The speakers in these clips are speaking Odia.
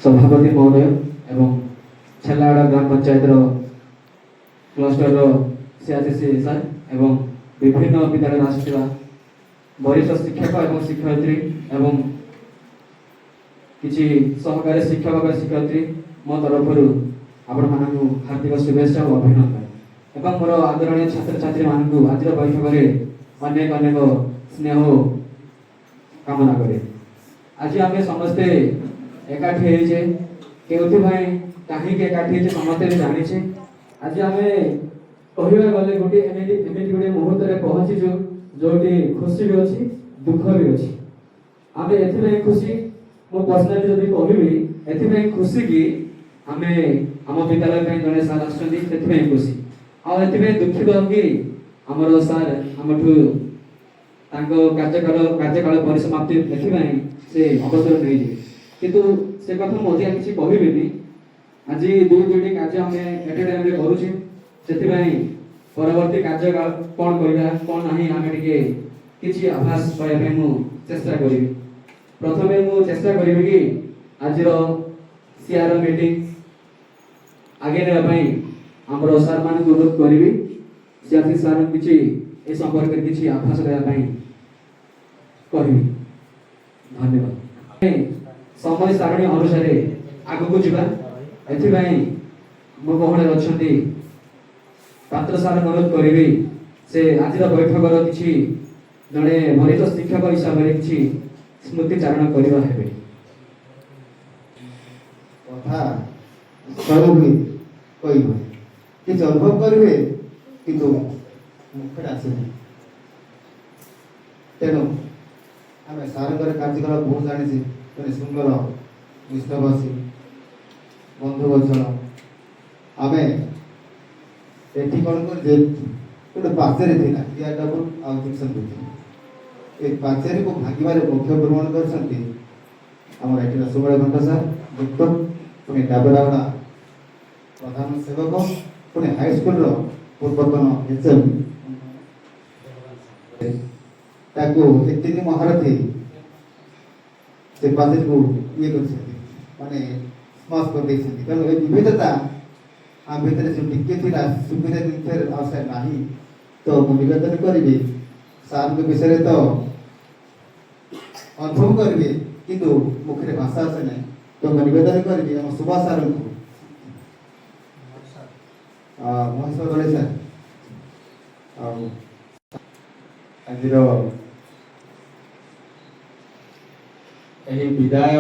सभापति महोदय एवं छेलाड़ा ग्राम पंचायत क्लस्टर सीआरसी सर एवं विभिन्न विद्यालय आसुवा वरिष्ठ शिक्षक एवं शिक्षयित्री एवं किसी सहकारी शिक्षक व शिक्षयित्री मो तरफ आपण मानू हार्दिक शुभेच्छा और अभिनंदन एवं मोर आदरणीय छात्र छात्री मानू आज बैठक में अनेक अनेक स्नेह कामना करे। आज आम समस्ते एकाठी होइछे केउथि भाई कहीं एकाठी समस्ते जानिछे। आज आम कहवा गले गोटे एमती गोटे मुहूर्त में पहुंचीचु जोटी खुशी भी अच्छी दुख भी अच्छी। आम ए खुशी मो पर्सनाली जब कहबी ए खुशी कि आम आम विद्यालय जड़े सार आसुँच खुशी आए दुखित कि आमर सार आमठू कार्यकाल परिसमाप्ति से अवसर नहीं किंतु से कथा मुझे किसी कहबी आज दुईटी कार्य आम एट टाइम करुचे से परवर्ती कार्यकाल कौन करवा कौन ना आम टे किसी आभास पाइबा चेष्टा करी। प्रथम मु चेष्टा करी कि आज सीआर मीटिंग आगे नापी आमर सार मान अनुरोध करी सीआरसी सार किसी ए संपर्क में किसी आभास देवाई कहि। धन्यवाद। समय सारणी अनुसार आग को जीवा एथि मो गहणे अच्छा पात्र सार अनुरोध करी से आज बैठक किसी जड़े वरिष्ठ शिक्षक हिसाब से किसी स्मृतिचारण करवा हेबे कथा सरू हुई कही हुए किसी अनुभव करेंगे किंतु मुखे आसे तेणु आम सार कार्यकलाप बहुत जानी सुंदर मिश्रभाषी बंधुवचन आम ये कौन कर गोटे पाचेरी थी डबल आउ डिक्शन ये पाचेरी को भांगार मुख्य भ्रमण कर सुबल घंटा सार डॉक्टर पुणी डाबरावड़ा प्रधान सेवक पुणी हाईस्कल पूर्वतन एचएम तीन महारथी से पाचेरी को ये माने स्माश कर तेणु ये विविधता आम भितर जो टिके थी सुविधा जिन आवश्यक ना तो मुझे निवेदन करी सार विषय तो अनुभव करी किंतु मुखे भाषा आसे ना तो मैं निवेदन करी आम सुभाष सार महेश्वर दड़े सर आज विदाय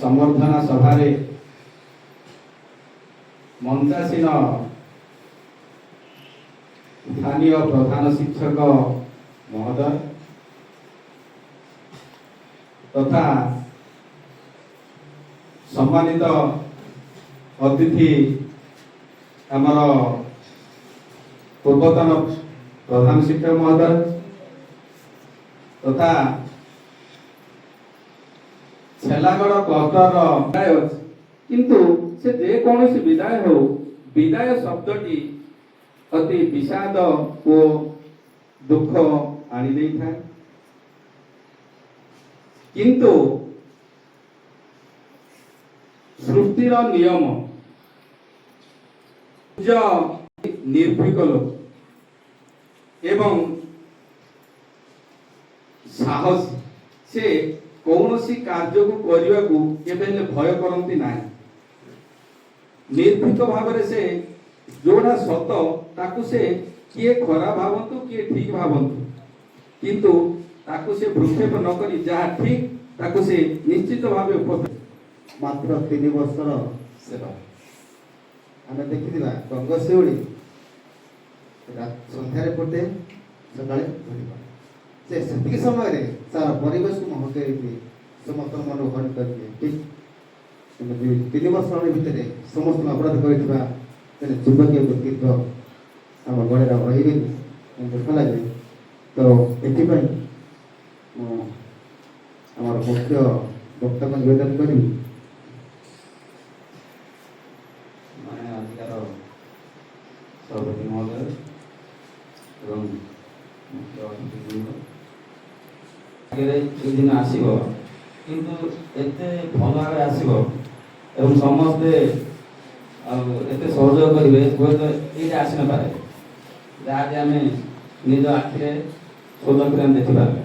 संवर्धना सभा मंचासीन स्थानीय प्रधान शिक्षक महोदय तथा सम्मानित अतिथि आमर पूर्वतन प्रधान शिक्षक महोदय तथा छेलागढ़ क्लस्टर किंतु से जेकोसी विदाय हो विदाय शब्दटी अति विषाद और दुख आनी था किंतु सृष्टिर नियम निर्भीक लोक एवं साहस से कौन सी कार्य को करने को भय करती ना निर्भीक भाव से जोड़ा सत ताकू से किए खराब भावतु किए ठीक भावतु किंतु ताकू से भ्रूक्षेप न करी जहाँ ठीक ताकू से निश्चित भाव मात्र 3 वर्षर सेवा आम देखी गंगशिउड़ी सन्धार पटे सका से समय सारा परिवेश को महत्व समस्त मन ग्रहण करके 3 वर्ष भितर समस्त अपराध कर युवक व्यक्तित्व आम गणे रही दुख लगे तो ये मुख्य वक्ता को निवेदन करी सभापति महोदय एवं मुख्य अतिथि दिन आसब किंतु ଏତେ ଭଲ ଭାବରେ ଆସିବ ଏବଂ ସମସ୍ତେ ଏତେ ସହଯୋଗ କରିବେ ହୁଏତ ଏଇଟା ଆସିନପାରେ ଯାହାକି ଆମେ ନିଜ ଆଖିରେ ସୌନ୍ଦର୍ଯ୍ୟ ଆମେ ଦେଖିପାରିବା।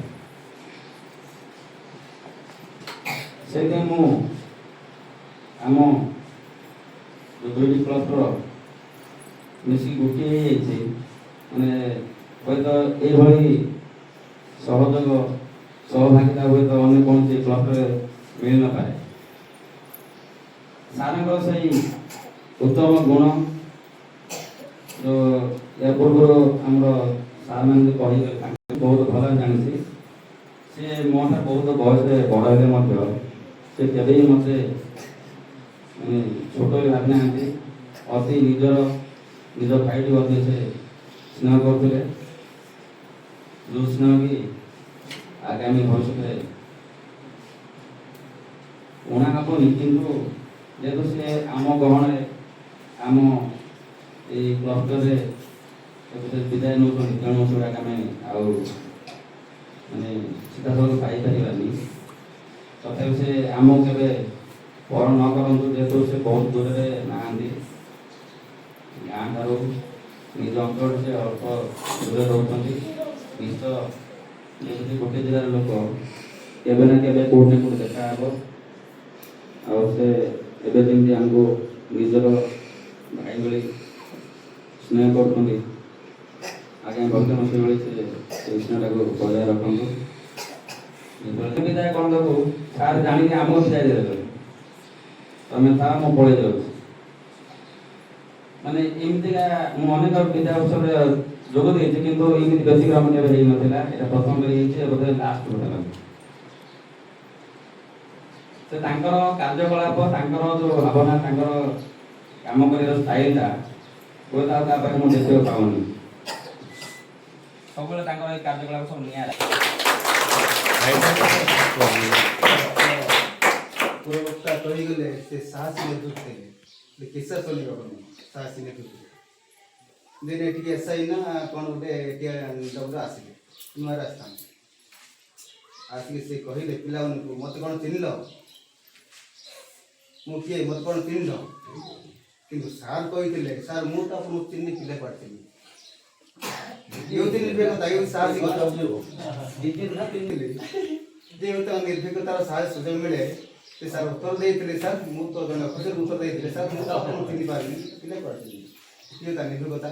ସେଇଥିପାଇଁ ମୁଁ ଆମ ଯେଉଁ ଦୁଇଟି କ୍ଲବର ମିଶିକି ଗୋଟିଏ ହେଇଯାଇଛି ମାନେ ହୁଏତ ଏଇଭଳି ସହଯୋଗ ସହଭାଗିତା ହୁଏତ ଅନ୍ୟ କୌଣସି କ୍ଲବରେ ମିଳିନପାରେ। ସାରଙ୍କର ସେଇ ଉତ୍ତମ ଗୁଣ ଯେଉଁ ଏହା ପୂର୍ବରୁ ଆମର ସାର୍ମାନେ କହିଲେ ତାଙ୍କୁ ବହୁତ ଭଲ ଜାଣିଛି। ସେ ମୋ ଠାରୁ ବହୁତ ବୟସରେ ବଡ଼ ହେଲେ ମଧ୍ୟ ସେ କେବେ ବି ମୋତେ ମାନେ ଛୋଟ ବୋଲି ଭାବି ନାହାନ୍ତି। ଅତି ନିଜ ଭାଇଠୁ ଅତି ସେ ସ୍ନେହ କରୁଥିଲେ, ଯେଉଁ ସ୍ନେହ କି ଆଗାମୀ ଭବିଷ୍ୟତରେ ଉଣା ହେବନି। କିନ୍ତୁ ଯେହେତୁ ସେ ଆମ ଗହଣରେ ଆମ ଏଇ କ୍ଲଷ୍ଟରରେ ବିଦାୟ ନେଉଛନ୍ତି, ତେଣୁ ସେଗୁଡ଼ାକ ଆମେ ଆଉ ମାନେ ସିଧାସଳଖ ପାଇପାରିବାନି। ତଥାପି ସେ ଆମକୁ କେବେ ପର ନ କରନ୍ତୁ, ଯେହେତୁ ସେ ବହୁତ ଦୂରରେ ନାହାନ୍ତି। ଗାଁ ଠାରୁ ନିଜ ଅଞ୍ଚଳରୁ ସେ ଅଳ୍ପ ଦୂରରେ ରହୁଛନ୍ତି। ନିଶ୍ଚୟ ଯେମିତି ଗୋଟେ ଜିଲ୍ଲାର ଲୋକ କେବେ ନା କେବେ କେଉଁଠି ନା କେଉଁଠି ଦେଖା ହେବ। ଆଉ ସେ ଏବେ ଯେମିତି ଆମକୁ ନିଜର ଭାଇ ଭଳି ସ୍ନେହ କରୁଛନ୍ତି, ଆଜ୍ଞା ବର୍ତ୍ତମାନ ସେଭଳି ସେ ସ୍ନେହଟାକୁ ବଜାୟ ରଖନ୍ତୁ। ବିଦାୟ କ'ଣ ଦେବୁ ସାର୍ ଜାଣିକି ଆମକୁ ବିଦାୟ ଦେବେ, ତମେ ଥା ମୁଁ ପଳେଇ ଯାଉଛି। ମାନେ ଏମିତିକା ମୁଁ ଅନେକ ବିଦାୟ ଉତ୍ସବରେ ଯୋଗ ଦେଇଛି, କିନ୍ତୁ ଏମିତି ବ୍ୟତିକ୍ରମ କେବେ ହେଇନଥିଲା। ଏଇଟା ପ୍ରଥମ କରି ହେଇଛି, ବୋଧେ ଲାଷ୍ଟ ବୋଧେ ଲାଗୁଛି। ସେ ତାଙ୍କର କାର୍ଯ୍ୟକଳାପ, ତାଙ୍କର ଯେଉଁ ଭାବନା, ତାଙ୍କର କାମ କରିବାର ଷ୍ଟାଇଲଟା ହୁଏତ ଆଉ ତାପରେ ମୁଁ ଦେଖିବାକୁ ପାଉନି। ସବୁବେଳେ ତାଙ୍କର ଏଇ କାର୍ଯ୍ୟକଳାପ ସବୁ ନିଆରା। ପୂର୍ବବକ୍ତା କହିଗଲେ ସେ ସାହସୀ ନେତୃତ୍ୱ ଥିଲେ, କିସା ଶୁଣିବ ସାହସୀ ନେତୃତ୍ୱ। ଦିନେ ଏଠିକି ଏସ୍ଆଇ ନା କ'ଣ ଗୋଟେ ଡବ୍ଲୁ ଆସିଲେ, ନୂଆରେ ଆସିଥାନ୍ତି। ଆସିକି ସେ କହିଲେ ପିଲାମାନଙ୍କୁ, ମୋତେ କ'ଣ ଚିହ୍ନିଲ? ମୁଁ କିଏ, ମୋତେ କ'ଣ ଚିହ୍ନିଲ? କିନ୍ତୁ ସାର୍ କହିଥିଲେ, ସାର୍ ମୁଁ ତ ଆପଣଙ୍କୁ ଚିହ୍ନି ପିଲା ପାଠିଥିଲି। ନିର୍ଭୀକତା ନିର୍ଭୀକତାର ସାହସ ସୁଯୋଗ ମିଳେ। ସେ ସାର୍ ଉତ୍ତର ଦେଇଥିଲେ, ସାର୍ ମୁଁ ତ ଜଣେ ଅଫିସର ଉତ୍ତର ଦେଇଥିଲେ, ସାର୍ ମୁଁ ତ ଆପଣଙ୍କୁ ଚିହ୍ନି ପାରିନି, ପିଲା ପାଠିଥିଲି। କିଏ ତା ନିର୍ଭୀକତା।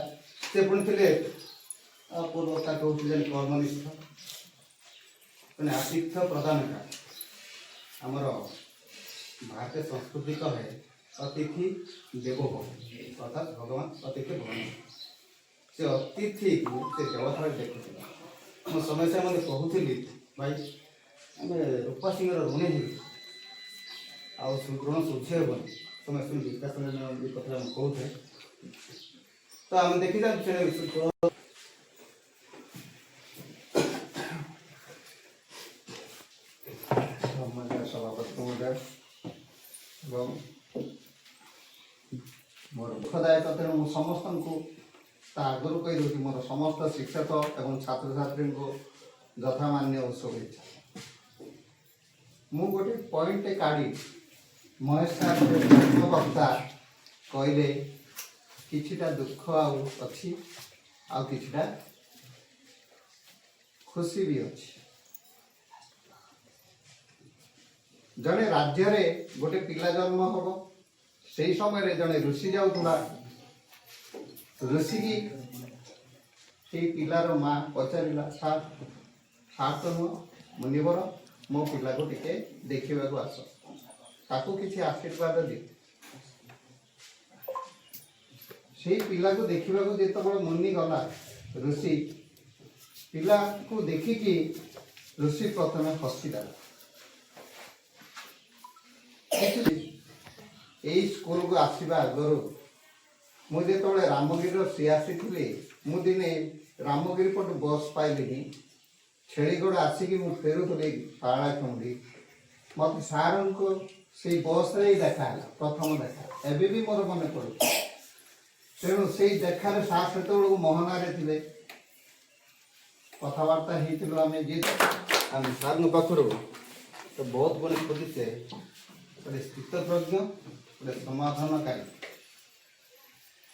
ସେ ପୁଣି ଥିଲେ ପୂର୍ବତା କହୁଥିଲେ କର୍ମନିଷ୍ଠ, ମାନେ ଆତିଥ୍ୟ ପ୍ରଦାନକାରୀ। ଆମର ଭାରତୀୟ ସଂସ୍କୃତି କହେ ଅତିଥି ଦେବୋ ଭବ, ଅର୍ଥାତ୍ ଭଗବାନ ଅତିଥି ଭଗବାନ। ସେ ଅତିଥିକୁ ସେ ଦେବତାରେ ଦେଖୁଥିଲେ। ମୁଁ ସମୟ ମୋତେ କହୁଥିଲି, ଭାଇ ଆମେ ରୂପା ସିଂହର ଋଣୀ ହେବୁ, ଆଉ ଋଣ ଶୁଝି ହେବନି। ତମେ ଶୁଣି ବିକାଶ କଥା ମୁଁ କହୁଥାଏ। ତ ଆମେ ଦେଖିଥାନ୍ତୁ ସେ ସଭାପତି ମହୋଦୟ ଏବଂ ମୋର ଦୁଃଖଦାୟକ, ତେଣୁ ମୁଁ ସମସ୍ତଙ୍କୁ ତା ଆଗରୁ କହିଦେଉଛି, ମୋର ସମସ୍ତ ଶିକ୍ଷକ ଏବଂ ଛାତ୍ରଛାତ୍ରୀଙ୍କୁ ଯଥାମାନ୍ୟ ଶୁଭେଚ୍ଛା। ମୁଁ ଗୋଟେ ପଏଣ୍ଟ କାଢ଼ି ମହେଶ ବକ୍ତା କହିଲେ କିଛିଟା ଦୁଃଖ ଆଉ ଅଛି, ଆଉ କିଛିଟା ଖୁସି ବି ଅଛି। ଜଣେ ରାଜ୍ୟରେ ଗୋଟେ ପିଲା ଜନ୍ମ ହବ, ସେଇ ସମୟରେ ଜଣେ ଋଷି ଯାଉଥିଲା। ଋଷିକି ସେଇ ପିଲାର ମା ପଚାରିଲା, ସାର୍ ତ ନୁହଁ ମୁନିବର, ମୋ ପିଲାକୁ ଟିକେ ଦେଖିବାକୁ ଆସ, ତାକୁ କିଛି ଆଶୀର୍ବାଦ ଦିଅ। ସେଇ ପିଲାକୁ ଦେଖିବାକୁ ଯେତେବେଳେ ମୁନି ଗଲା, ଋଷି ପିଲାକୁ ଦେଖିକି ଋଷି ପ୍ରଥମେ ହସିଦେଲା। ଏଇ ସ୍କୁଲକୁ ଆସିବା ଆଗରୁ ମୁଁ ଯେତେବେଳେ ରାମଗିରିର ସିଏ ଆସିଥିଲି, ମୁଁ ଦିନେ ରାମଗିରି ପଟୁ ବସ୍ ପାଇଲିନି, ଛେଳିଗଡ଼ ଆସିକି ମୁଁ ଫେରୁଥିଲି ପାଳାଖଣ୍ଡି। ମୋତେ ସାର୍ଙ୍କ ସେଇ ବସ୍ରେ ହିଁ ଦେଖା ହେଲା, ପ୍ରଥମ ଦେଖା। ଏବେ ବି ମୋର ମନେ ପଡ଼ୁଛି। ତେଣୁ ସେଇ ଦେଖାରେ ସାର୍ ସେତେବେଳକୁ ମୋହନାରେ ଥିଲେ, କଥାବାର୍ତ୍ତା ହେଇଥିଲୁ। ଆମେ ସାର୍ଙ୍କ ପାଖରୁ तो बहुत बड़े खोजी से ଗୋଟେ ସ୍ଥିତପ୍ରଜ୍ଞ ଗୋଟେ ସମାଧାନକାରୀ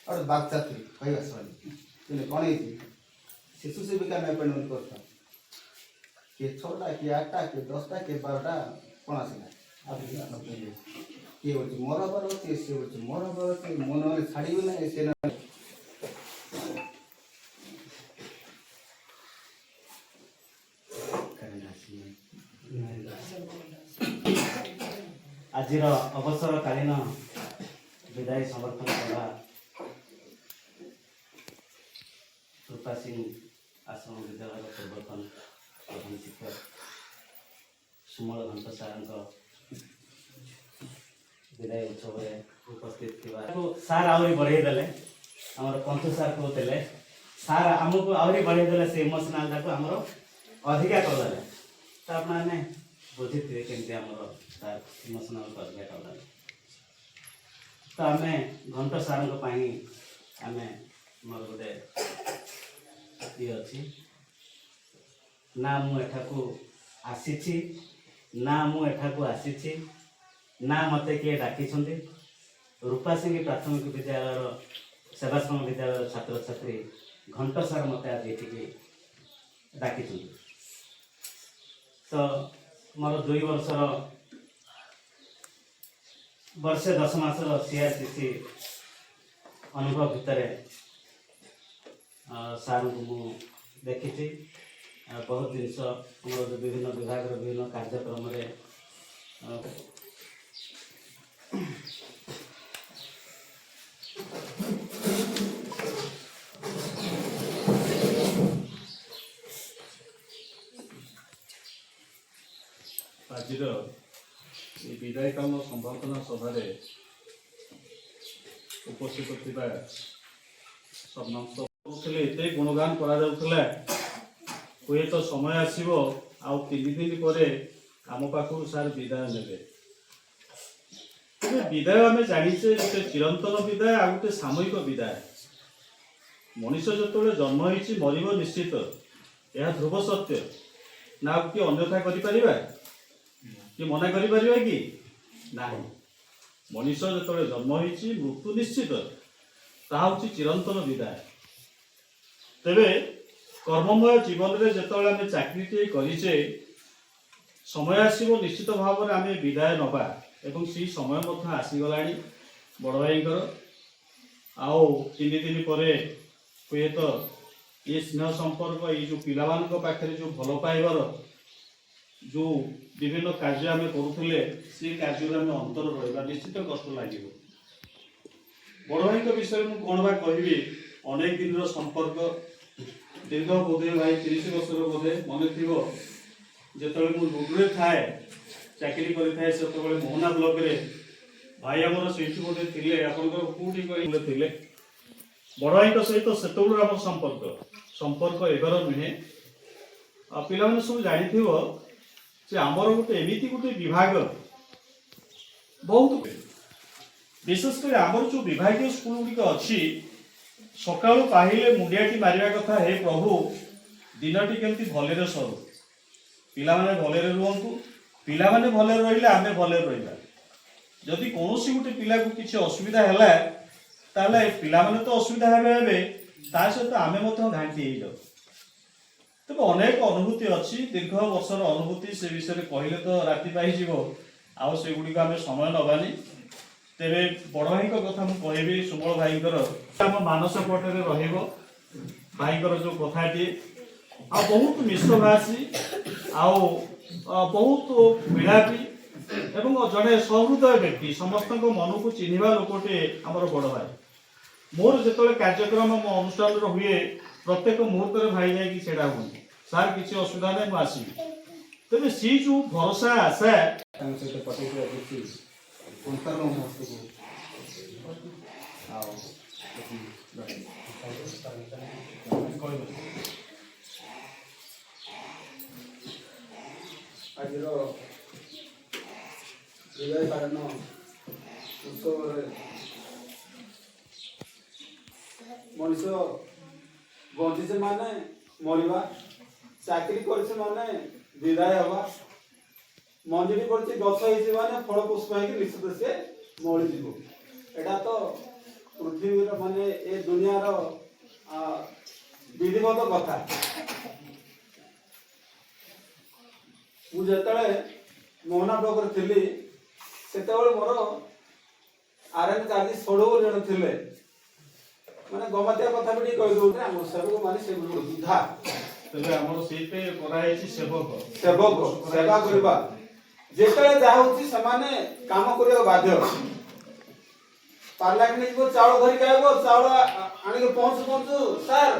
और ବାକ୍ଚାତୁରୀ କହିବା ଶୈଳୀ କିନ୍ତୁ କ'ଣ ହେଇଛି ଶିଶୁ ସେବିକା ଆମେ ଆପଏଣ୍ଟମେଣ୍ଟ କରିଥାଉ କିଏ 6ଟା କିଏ 8ଟା କିଏ 10ଟା କିଏ 12ଟା କ'ଣ ଆସିଲା କିଏ ହେଉଛି ମୋର ହବାର ଅଛି ସିଏ ହେଉଛି ମୋର ହବାର ଅଛି ମୁଁ ନହେଲେ ଛାଡ଼ିବି ନାହିଁ ସେ ନହେଲେ ଆଜିର ଅବସରକାଳୀନ ବିଦାୟ ସମର୍ଥନ ସଭା କୃପା ସିଂ ଆଶ୍ରମ ବିଦ୍ୟାଳୟର ପୂର୍ବତନ ପ୍ରଧାନ ଶିକ୍ଷକ ସୁମଳ ଘଣ୍ଟ ସାର୍ଙ୍କ ବିଦାୟ ଉତ୍ସବରେ ଉପସ୍ଥିତ ଥିବା ସାର୍ ଆହୁରି ବଢ଼େଇ ଦେଲେ ଆମର ପଞ୍ଚୁ ସାର୍ କହୁଥିଲେ ସାର୍ ଆମକୁ ଆହୁରି ବଢ଼େଇ ଦେଲେ ସେ ଇମୋସନାଲଟାକୁ ଆମର ଅଧିକା କରିଦେଲେ ତ ଆପଣମାନେ ବୁଝିଥିବେ କେମିତି ଆମର ସାର୍ ଇମୋସନାଲକୁ ଅଧିକା କରିଦେଲେ ତ ଆମେ ଘଣ୍ଟ ସାର୍ଙ୍କ ପାଇଁ ଆମେ ମୋର ଗୋଟେ ଇଏ ଅଛି ନା ମୁଁ ଏଠାକୁ ଆସିଛି ନା ମୋତେ କିଏ ଡାକିଛନ୍ତି ରୂପାସିଂହ ପ୍ରାଥମିକ ବିଦ୍ୟାଳୟର ସେବାଶ୍ରମ ବିଦ୍ୟାଳୟର ଛାତ୍ରଛାତ୍ରୀ ଘଣ୍ଟ ସାର୍ ମୋତେ ଆଜି ଏଠିକି ଡାକିଛନ୍ତି ତ ମୋର 2 ବର୍ଷର ବର୍ଷେ 10 ମାସର CRCC ଅନୁଭବ ଭିତରେ ସାର୍ଙ୍କୁ ମୁଁ ଦେଖିଛି ବହୁତ ଜିନିଷ ଆମର ବିଭିନ୍ନ ବିଭାଗର ବିଭିନ୍ନ କାର୍ଯ୍ୟକ୍ରମରେ ଆଜିର এই ବିଦାୟକାଳୀନ ସମ୍ବର୍ଦ୍ଧନା ସଭାରେ ଉପସ୍ଥିତ ଥିବା ସମସ୍ତ କହୁଥିଲେ ଏତେ ଗୁଣଗାନ କରାଯାଉଥିଲା ହୁଏତ ସମୟ ଆସିବ ଆଉ 3 ଦିନ ପରେ ଆମ ପାଖରୁ ସାର୍ ବିଦାୟ ନେବେ ତେବେ ବିଦାୟ ଆମେ ଜାଣିଛେ ଗୋଟେ ଚିରନ୍ତନ ବିଦାୟ ଆଉ ଗୋଟେ ସାମୟିକ ବିଦାୟ ମଣିଷ ଯେତେବେଳେ ଜନ୍ମ ହେଇଛି ମରିବ ନିଶ୍ଚିତ ଏହା ଧ୍ରୁବ ସତ୍ୟ ନା ଆଉ କିଏ ଅନ୍ୟଥା କରିପାରିବା कि मना करिପାରିବା कि ନାହିଁ ମଣିଷ ଯେତେବେଳେ ଜନ୍ମ ହେଇଛି ମୃତ୍ୟୁ ନିଶ୍ଚିତ ତାହା ହେଉଛି ଚିରନ୍ତନ ବିଦାୟ ତେବେ କର୍ମମୟ ଜୀବନରେ ଯେତେବେଳେ ଆମେ ଚାକିରିଟିଏ କରିଛେ ସମୟ ଆସିବ ନିଶ୍ଚିତ ଭାବରେ ଆମେ ବିଦାୟ ନେବା ଏବଂ ସେହି ସମୟ ମଧ୍ୟ ଆସିଗଲାଣି ବଡ଼ ଭାଇଙ୍କର ଆଉ 3 ଦିନ ପରେ ହୁଏତ ଏ ସ୍ନେହ ସମ୍ପର୍କ ଏଇ ଯେଉଁ ପିଲାମାନଙ୍କ ପାଖରେ ଯେଉଁ ଭଲ ପାଇବାର जो विभिन्न कार्य आम करुले से कार्य आम अंतर रहा निश्चित कष्ट लगे बड़ भाई विषय मुझे कौन बा कह अनेक दिन संपर्क दीर्घ बोधे भाई 30 वर्ष बोधे मन थी जो मुझे थाए चाकरी करे से मोहना ब्लॉक रे भाई आम से बोधे थे कौटी थे बड़ भाई सहित से आम संपर्क एगर नुहे पिला सब जानी से आमर गोटे एमती गोटे विभाग बहुत विशेषकर आमर जो विभाग स्कूल गुड़िक अच्छी सका पाहिले मुंडियाटी मारिया कथा हे प्रभु दिनटी केमती भले सरू पिला माने भले रुहतु पिला माने भले रहिले आमे भले रहिबा जदि कोनोसी गोटे पिला को किछि असुविधा हैला ताले पिला माने तो असुविधा हेबे ता सहित आमे मत घांटी हे जाऊ तेज अनेक अनुभूति अच्छी दीर्घ वर्षर अनुभूति से विषय कहले तो राति पाइज आउ से गुड़िक आम समय नबानी तेरे बड़ भाई कथा मुझे कहि सुमल भाई आम मानस पटे भाई जो कथाटी आ बहुत मिश्रभाषी आउ बहुत मिलापी एवं जड़े सहृदय व्यक्ति समस्त मन को चिन्हवा लोकटे आमर बड़ भाई मोर जो कार्यक्रम मो अनुष्ठान हुए प्रत्येक मुहूर्त भाई जाइए हूँ सार किसी असुविधा नहीं मुझे आसबि तेज सी जो भरोसा आशा सहित पटक आज विदाय कारण उत्सव मनीष बंचिसे माने मरवा चाकरी कर विदाय हवा ମଞ୍ଜିଟି ପଡ଼ିଛି ଗଛ ହେଇଛି ମାନେ ଫଳ ପୁଷ୍ପ ହେଇକି ନିଶ୍ଚିତ ସେ ମଉଳିଯିବ। ଏଇଟା ତ ପୃଥିବୀର ମାନେ ଏ ଦୁନିଆର ବିଧିବଦ୍ଧ କଥା। ମୁଁ ଯେତେବେଳେ ମୋହନା ବ୍ଲକରେ ଥିଲି ସେତେବେଳେ ମୋର ଆର୍ଏନ୍ କାଜୀ ସଡ଼ୁ ଜଣେ ଥିଲେ, ମାନେ ଗମତିଆ କଥା ବି ଟିକେ କହିଦେଉଥିଲେ। ଆମ ସେବକ ମାନେ ସେ ବୃଦ୍ଧା ତେବେ ଆମର ସେଇଠି କରାହେଇଛି ସେବକ ସେବା କରିବା। ଯେତେବେଳେ ଯାହା ହଉଛି ସେମାନେ କାମ କରିବାକୁ ବାଧ୍ୟ। ପାର୍ଲାମେଣ୍ଟ ଯିବ ଚାଉଳ ଧରିକି ଆଇବ, ଚାଉଳ ଆଣିକି ପହଞ୍ଚୁ ପହଞ୍ଚୁ ସାର୍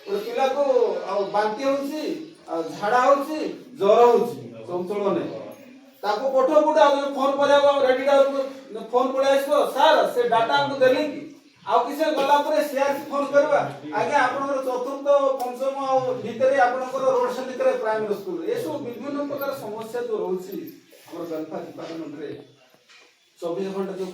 ଗୋଟେ ପିଲାକୁ ଆଉ ବାନ୍ତି ହଉଛି, ଆଉ ଝାଡା ହଉଛି, ଜ୍ୱର ହଉଛି, ଚଞ୍ଚଳ ନାହିଁ, ତାକୁ ପଠଉ ପଠୁ ଆଉ ଫୋନ କରିବାକୁ ରେଡି ଫୋନ ପଳେଇ ଆସିବ, ସାର୍ ସେ ଡାଟା ଆମକୁ ଦେଲେ କି? ଆଉ କିଛି ଗଲା ପରେ ସିଆର୍ସି ଫୋନ କରିବା, ଆଜ୍ଞା ଆପଣଙ୍କର ଚତୁର୍ଥ ପଞ୍ଚମ ଆଉ ଭିତରେ ଆପଣଙ୍କର ରୋଡ ସାଇଡ୍ ଭିତରେ ପ୍ରାଇମେରୀ ସ୍କୁଲ, ଏସବୁ ବିଭିନ୍ନ ପ୍ରକାର ସମସ୍ୟା ଯୋଉ ରହୁଛି ଆମର ୱେଲଫେୟାର ଡିପାର୍ଟମେଣ୍ଟରେ 24 ଘଣ୍ଟା ଯୋଉ